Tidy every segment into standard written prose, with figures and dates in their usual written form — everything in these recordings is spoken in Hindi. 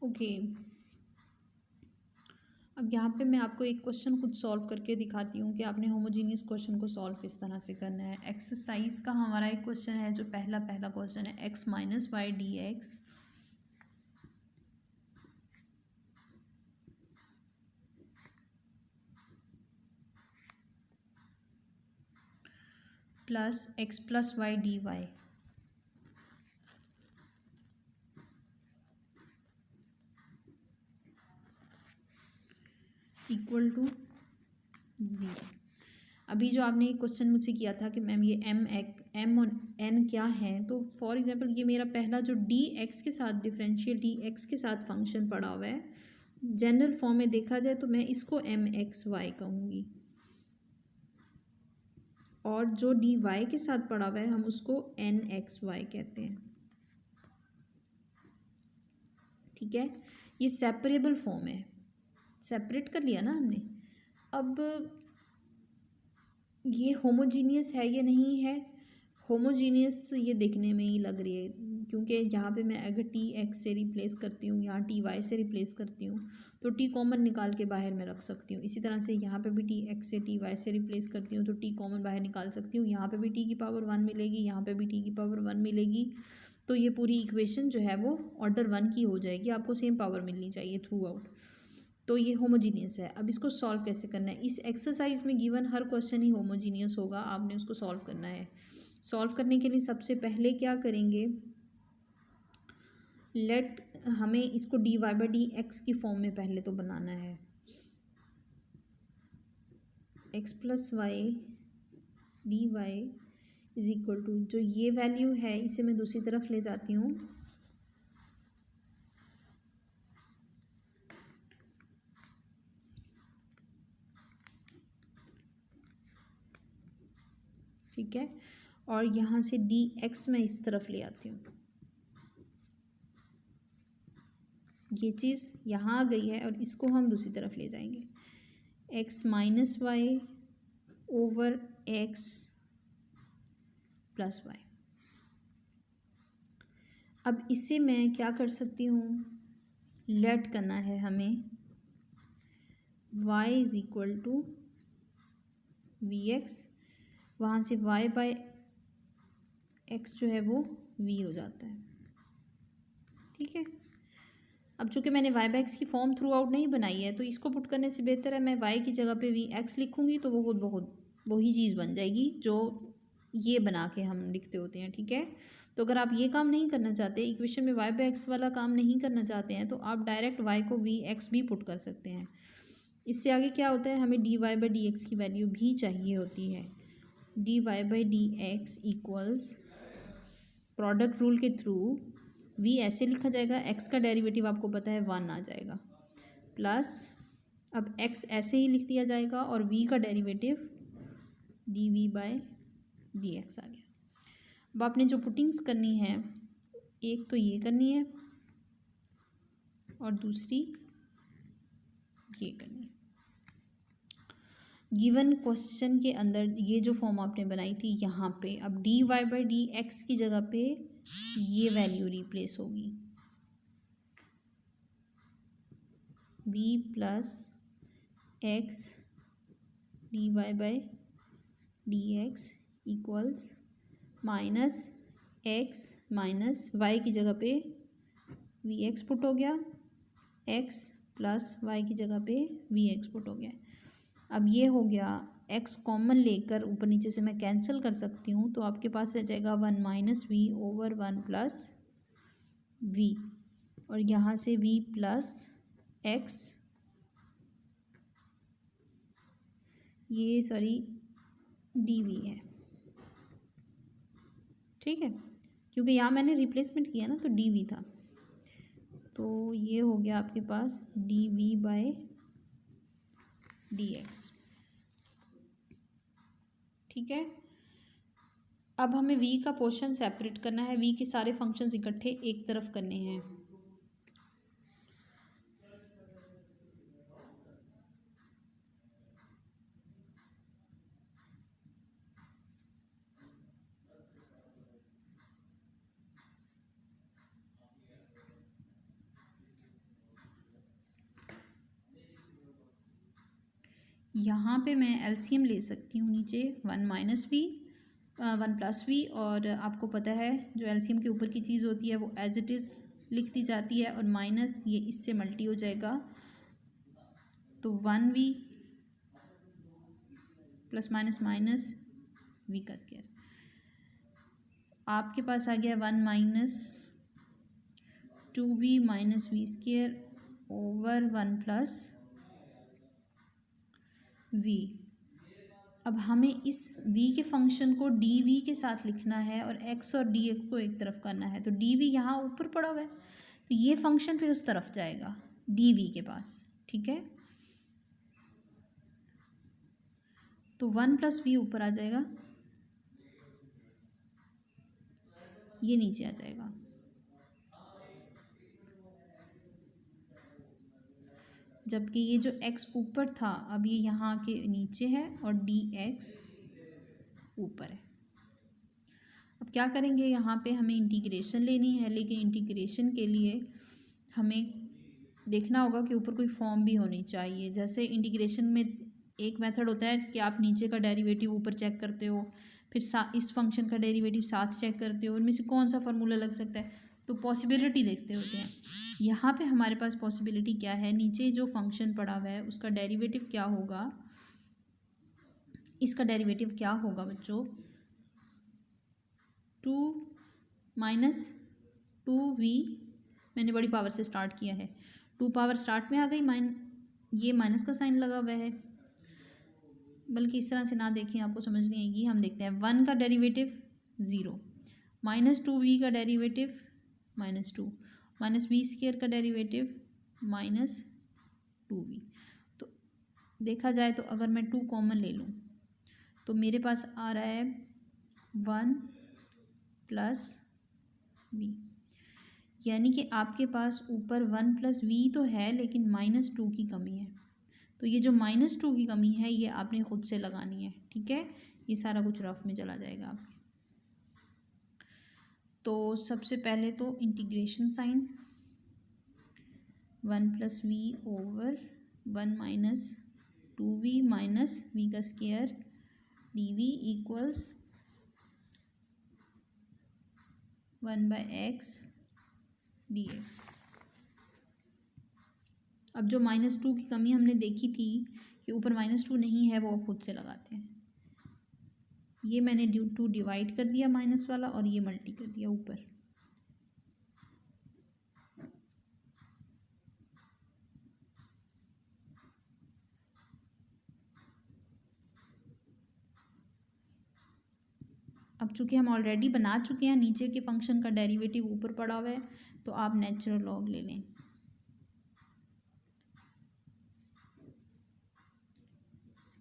ओके, अब यहाँ पे मैं आपको एक क्वेश्चन खुद सॉल्व करके दिखाती हूँ कि आपने होमोजीनियस क्वेश्चन को सॉल्व किस तरह से करना है। एक्सरसाइज का हमारा एक क्वेश्चन है जो पहला क्वेश्चन है, X minus Y D X plus X plus Y D Y equal to 0। अभी जो आपने एक क्वेश्चन मुझसे किया था कि मैम ये एम और एन क्या है, तो फॉर एग्जांपल ये मेरा पहला जो डी एक्स के साथ डिफरेंशियल डी एक्स के साथ फंक्शन पड़ा हुआ है, जनरल फॉर्म में देखा जाए तो मैं इसको एम एक्स वाई कहूँगी, और जो डी वाई के साथ पड़ा हुआ है हम उसको एन एक्स वाई कहते हैं। ठीक है, ये सेपरेबल फॉर्म है, सेपरेट कर लिया ना हमने। अब ये होमोजीनियस है या नहीं है, होमोजीनियस ये देखने में ही लग रही है, क्योंकि यहाँ पे मैं अगर टी एक्स से रिप्लेस करती हूँ, यहाँ टी वाई से रिप्लेस करती हूँ, तो टी कॉमन निकाल के बाहर में रख सकती हूँ। इसी तरह से यहाँ पे भी टी एक्स से टी वाई से रिप्लेस करती हूँ तो टी कॉमन बाहर निकाल सकती हूँ। यहाँ पे भी टी की पावर 1 मिलेगी, यहाँ पे भी टी की पावर 1 मिलेगी, तो ये पूरी इक्वेशन जो है वो ऑर्डर 1 की हो जाएगी, आपको सेम पावर मिलनी चाहिए थ्रू आउट। तो ये होमोजीनियस है। अब इसको सॉल्व कैसे करना है, इस एक्सरसाइज में गिवन हर क्वेश्चन ही होमोजीनियस होगा, आपने उसको सॉल्व करना है। सॉल्व करने के लिए सबसे पहले क्या करेंगे, हमें इसको D Y by D X की फॉर्म में पहले तो बनाना है। X plus Y D Y is equal to, जो ये वैल्यू है इसे मैं दूसरी तरफ ले जाती हूँ, ठीक है, और यहाँ से डी एक्स मैं इस तरफ ले आती हूँ, ये चीज़ यहाँ आ गई है और इसको हम दूसरी तरफ ले जाएंगे, X minus Y over X plus Y. अब इसे मैं क्या कर सकती हूँ, लेट करना है हमें y is equal to V X, वहाँ से y बाय एक्स जो है वो v हो जाता है। ठीक है, अब चूंकि मैंने y बाय एक्स की फॉर्म थ्रू आउट नहीं बनाई है, तो इसको पुट करने से बेहतर है मैं y की जगह पे वी एक्स लिखूँगी, तो वो खुद बहुत वही चीज़ बन जाएगी जो ये बना के हम लिखते होते हैं। ठीक है, तो अगर आप ये काम नहीं करना चाहते, इक्वेशन में y बाय एक्स वाला काम नहीं करना चाहते हैं, तो आप डायरेक्ट y को वी एक्स भी पुट कर सकते हैं। इससे आगे क्या होता है, हमें D Y by D X की वैल्यू भी चाहिए होती है। D Y by D X equals, product rule के थ्रू वी ऐसे लिखा जाएगा, एक्स का डेरिवेटिव आपको पता है 1 आ जाएगा, प्लस अब एक्स ऐसे ही लिख दिया जाएगा और वी का derivative D V by D X आ गया। अब आपने जो पुटिंग्स करनी है, एक तो ये करनी है और दूसरी ये करनी है। गिवन क्वेश्चन के अंदर ये जो फॉर्म आपने बनाई थी यहाँ पे, अब D Y by D X की जगह पे ये वैल्यू रिप्लेस होगी, V plus X D Y by D X equals minus X minus Y की जगह पे वी एक्स पुट हो गया, एक्स प्लस वाई की जगह पे वी एक्स पुट हो गया। अब ये हो गया, x कॉमन लेकर ऊपर नीचे से मैं कैंसिल कर सकती हूँ, तो आपके पास रह जाएगा 1 minus V over 1 plus V, और यहाँ से v प्लस एक्स, ये सॉरी डी वी है। ठीक है, क्योंकि यहाँ मैंने रिप्लेसमेंट किया ना तो डी वी था, तो ये हो गया आपके पास D V by D X. ठीक है, अब हमें v का पोर्शन सेपरेट करना है, v के सारे फंक्शंस इकट्ठे एक तरफ करने हैं। यहाँ पे मैं एलसीएम ले सकती हूँ नीचे 1 और आपको पता है जो एलसीएम के ऊपर की चीज़ होती है वो एज इट इज़ लिख दी जाती है और माइनस ये इससे मल्टी हो जाएगा तो 1v plus minus minus v का स्क्वायर। आपके पास आ गया 1 minus 2v minus V square over 1 plus v। अब हमें इस v के फंक्शन को dv के साथ लिखना है और x और dx को एक तरफ करना है तो dv यहाँ ऊपर पड़ा हुआ है तो ये फंक्शन फिर उस तरफ जाएगा dv के पास, ठीक है। तो 1 प्लस वी ऊपर आ जाएगा, ये नीचे आ जाएगा। जबकि ये जो x ऊपर था अब ये यहाँ के नीचे है और dx ऊपर है। अब क्या करेंगे, यहाँ पे हमें इंटीग्रेशन लेनी है लेकिन इंटीग्रेशन के लिए हमें देखना होगा कि ऊपर कोई फॉर्म भी होनी चाहिए। जैसे इंटीग्रेशन में एक मेथड होता है कि आप नीचे का डेरिवेटिव ऊपर चेक करते हो, फिर इस फंक्शन का डेरिवेटिव साथ चेक करते हो, उनमें से कौन सा फार्मूला लग सकता है, तो पॉसिबिलिटी देखते होते हैं। यहाँ पे हमारे पास पॉसिबिलिटी क्या है, नीचे जो फंक्शन पड़ा हुआ है उसका डेरिवेटिव क्या होगा, इसका डेरिवेटिव क्या होगा बच्चों, 2 माइनस 2v, मैंने बड़ी पावर से स्टार्ट किया है, 2 पावर स्टार्ट में आ गई, ये माइनस का साइन लगा हुआ है, बल्कि इस तरह से ना देखें आपको समझ नहीं आएगी। हम देखते हैं 1 का डेरिवेटिव 0, माइनस 2v का डेरिवेटिव -2, माइनस वी स्क्वायर का डेरिवेटिव -2v। तो देखा जाए तो अगर मैं 2 कॉमन ले लूँ तो मेरे पास आ रहा है 1 प्लस v, यानी कि आपके पास ऊपर 1 प्लस v तो है लेकिन -2 की कमी है। तो ये जो -2 की कमी है ये आपने खुद से लगानी है, ठीक है। ये सारा कुछ रफ में चला जाएगा आपके। तो सबसे पहले तो integration sign 1 plus V over 1 minus 2v minus v का square dv equals 1/x dx। अब जो -2 की कमी हमने देखी थी कि ऊपर -2 नहीं है वो अब खुद से लगाते हैं। ये मैंने 2 डिवाइड कर दिया माइनस वाला और ये मल्टी कर दिया ऊपर। अब चूंकि हम ऑलरेडी बना चुके हैं, नीचे के फंक्शन का डेरिवेटिव ऊपर पड़ा हुआ है तो आप नेचुरल लॉग ले लें।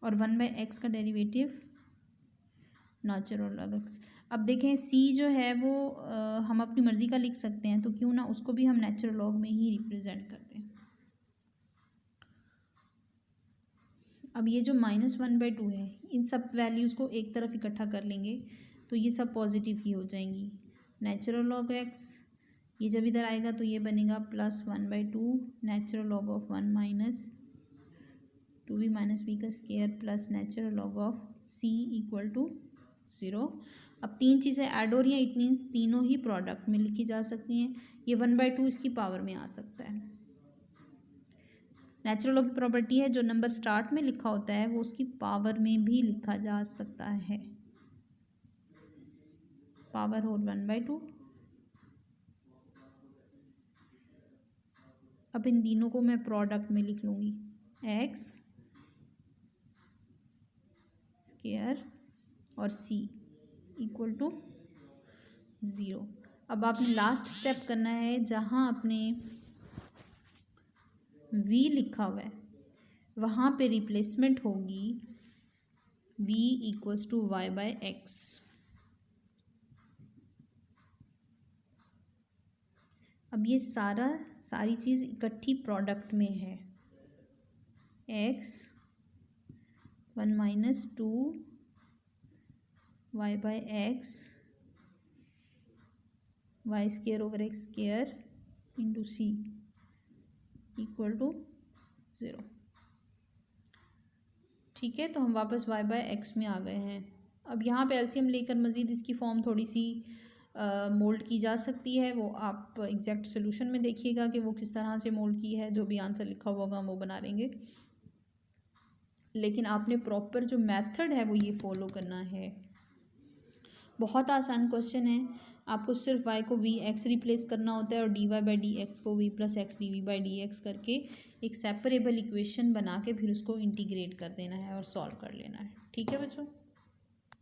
और 1/x का डेरिवेटिव नेचुरल लॉग x। अब देखें c जो है वो हम अपनी मर्ज़ी का लिख सकते हैं तो क्यों ना उसको भी हम नेचुरल लॉग में ही रिप्रेजेंट करते हैं। अब ये जो -1/2 है इन सब वैल्यूज़ को एक तरफ इकट्ठा कर लेंगे तो ये सब पॉजिटिव ही हो जाएंगी। नेचुरल लॉग x ये जब इधर आएगा तो ये बनेगा +1/2 natural log of 1 minus 2v minus V का square plus natural log of c equal to 0। अब तीन चीज़ें ऐड हो रही हैं, इट मीन्स तीनों ही प्रोडक्ट में लिखी जा सकती हैं। ये 1/2 इसकी पावर में आ सकता है। नेचुरल लॉग की प्रॉपर्टी है जो नंबर स्टार्ट में लिखा होता है वो उसकी पावर में भी लिखा जा सकता है, पावर होल 1/2। अब इन तीनों को मैं प्रोडक्ट में लिख लूँगी, x स्क्वायर और c इक्वल टू 0। अब आपने लास्ट स्टेप करना है, जहाँ आपने v लिखा हुआ है वहाँ पे रिप्लेसमेंट होगी v इक्वल्स टू y/x। अब ये सारी चीज़ इकट्ठी प्रोडक्ट में है, x 1 minus 2 y/x y square over x square into c equal to 0। ठीक है, तो हम वापस y बाय एक्स में आ गए हैं। अब यहाँ पे एलसीएम लेकर मज़ीद इसकी फॉर्म थोड़ी सी मोल्ड की जा सकती है, वो आप एग्जैक्ट सोल्यूशन में देखिएगा कि वो किस तरह से मोल्ड की है। जो भी आंसर लिखा हुआ होगा हम वो बना लेंगे, लेकिन आपने प्रॉपर जो मेथड है वो ये फॉलो करना है। बहुत आसान क्वेश्चन है, आपको सिर्फ y को वी एक्स रिप्लेस करना होता है और dy बाई डी एक्स को v plus X D V by D X करके एक सेपरेबल इक्वेशन बना के फिर उसको इंटीग्रेट कर देना है और सॉल्व कर लेना है। ठीक है बच्चों।